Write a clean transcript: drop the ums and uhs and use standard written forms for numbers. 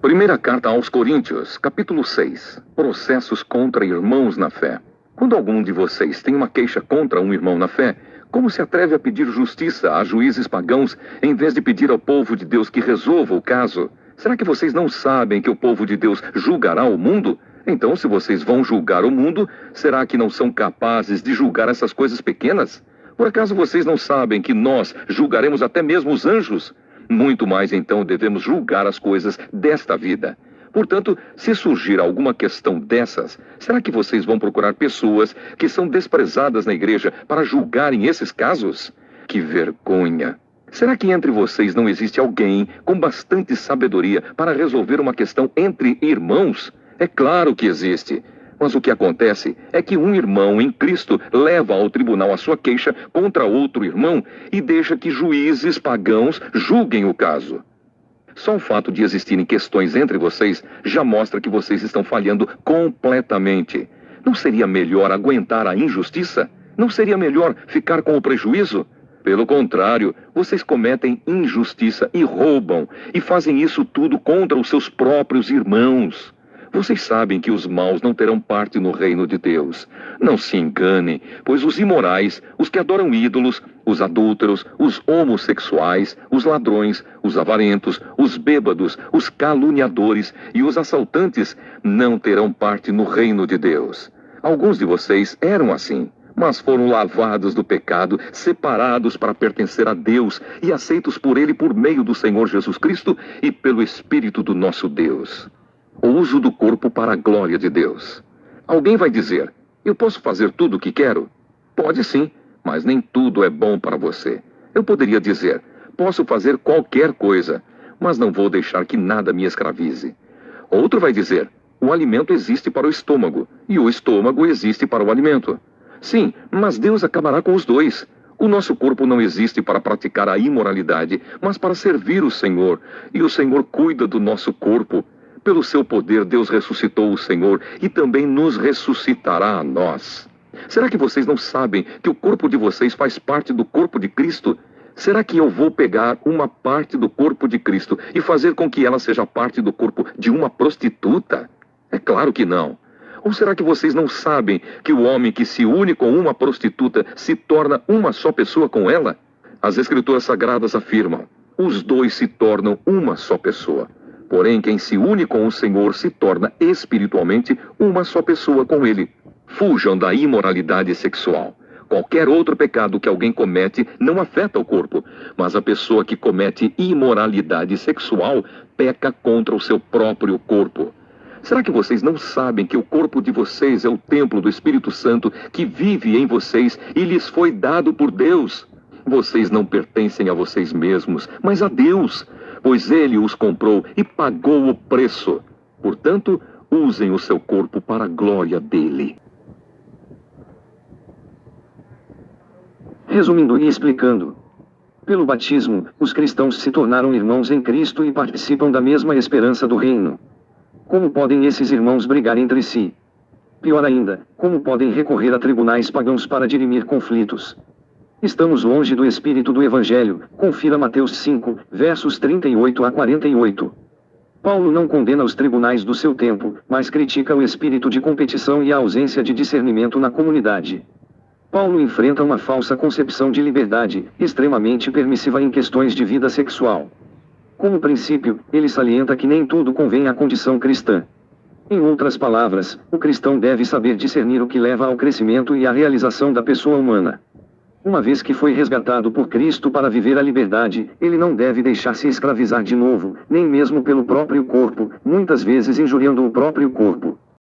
Primeira carta aos Coríntios, capítulo 6. Processos contra irmãos na fé. Quando algum de vocês tem uma queixa contra um irmão na fé, como se atreve a pedir justiça a juízes pagãos, em vez de pedir ao povo de Deus que resolva o caso? Será que vocês não sabem que o povo de Deus julgará o mundo? Então, se vocês vão julgar o mundo, será que não são capazes de julgar essas coisas pequenas? Por acaso vocês não sabem que nós julgaremos até mesmo os anjos? Muito mais, então, devemos julgar as coisas desta vida. Portanto, se surgir alguma questão dessas, será que vocês vão procurar pessoas que são desprezadas na igreja para julgarem esses casos? Que vergonha! Será que entre vocês não existe alguém com bastante sabedoria para resolver uma questão entre irmãos? É claro que existe. Mas o que acontece é que um irmão em Cristo leva ao tribunal a sua queixa contra outro irmão e deixa que juízes pagãos julguem o caso. Só o fato de existirem questões entre vocês já mostra que vocês estão falhando completamente. Não seria melhor aguentar a injustiça? Não seria melhor ficar com o prejuízo? Pelo contrário, vocês cometem injustiça e roubam, e fazem isso tudo contra os seus próprios irmãos. Vocês sabem que os maus não terão parte no reino de Deus. Não se enganem, pois os imorais, os que adoram ídolos, os adúlteros, os homossexuais, os ladrões, os avarentos, os bêbados, os caluniadores e os assaltantes não terão parte no reino de Deus. Alguns de vocês eram assim, mas foram lavados do pecado, separados para pertencer a Deus e aceitos por Ele por meio do Senhor Jesus Cristo e pelo Espírito do nosso Deus. O uso do corpo para a glória de Deus. Alguém vai dizer, eu posso fazer tudo o que quero? Pode sim, mas nem tudo é bom para você. Eu poderia dizer, posso fazer qualquer coisa, mas não vou deixar que nada me escravize. Outro vai dizer, o alimento existe para o estômago, e o estômago existe para o alimento. Sim, mas Deus acabará com os dois. O nosso corpo não existe para praticar a imoralidade, mas para servir o Senhor, e o Senhor cuida do nosso corpo. Pelo seu poder, Deus ressuscitou o Senhor e também nos ressuscitará a nós. Será que vocês não sabem que o corpo de vocês faz parte do corpo de Cristo? Será que eu vou pegar uma parte do corpo de Cristo e fazer com que ela seja parte do corpo de uma prostituta? É claro que não. Ou será que vocês não sabem que o homem que se une com uma prostituta se torna uma só pessoa com ela? As Escrituras Sagradas afirmam, os dois se tornam uma só pessoa. Porém, quem se une com o Senhor se torna espiritualmente uma só pessoa com Ele. Fujam da imoralidade sexual. Qualquer outro pecado que alguém comete não afeta o corpo, mas a pessoa que comete imoralidade sexual peca contra o seu próprio corpo. Será que vocês não sabem que o corpo de vocês é o templo do Espírito Santo que vive em vocês e lhes foi dado por Deus? Vocês não pertencem a vocês mesmos, mas a Deus, pois Ele os comprou e pagou o preço. Portanto, usem o seu corpo para a glória dEle. Resumindo e explicando. Pelo batismo, os cristãos se tornaram irmãos em Cristo e participam da mesma esperança do reino. Como podem esses irmãos brigar entre si? Pior ainda, como podem recorrer a tribunais pagãos para dirimir conflitos? Estamos longe do espírito do Evangelho, confira Mateus 5, versos 38 a 48. Paulo não condena os tribunais do seu tempo, mas critica o espírito de competição e a ausência de discernimento na comunidade. Paulo enfrenta uma falsa concepção de liberdade, extremamente permissiva em questões de vida sexual. Como princípio, ele salienta que nem tudo convém à condição cristã. Em outras palavras, o cristão deve saber discernir o que leva ao crescimento e à realização da pessoa humana. Uma vez que foi resgatado por Cristo para viver a liberdade, ele não deve deixar-se escravizar de novo, nem mesmo pelo próprio corpo, muitas vezes injuriando o próprio corpo.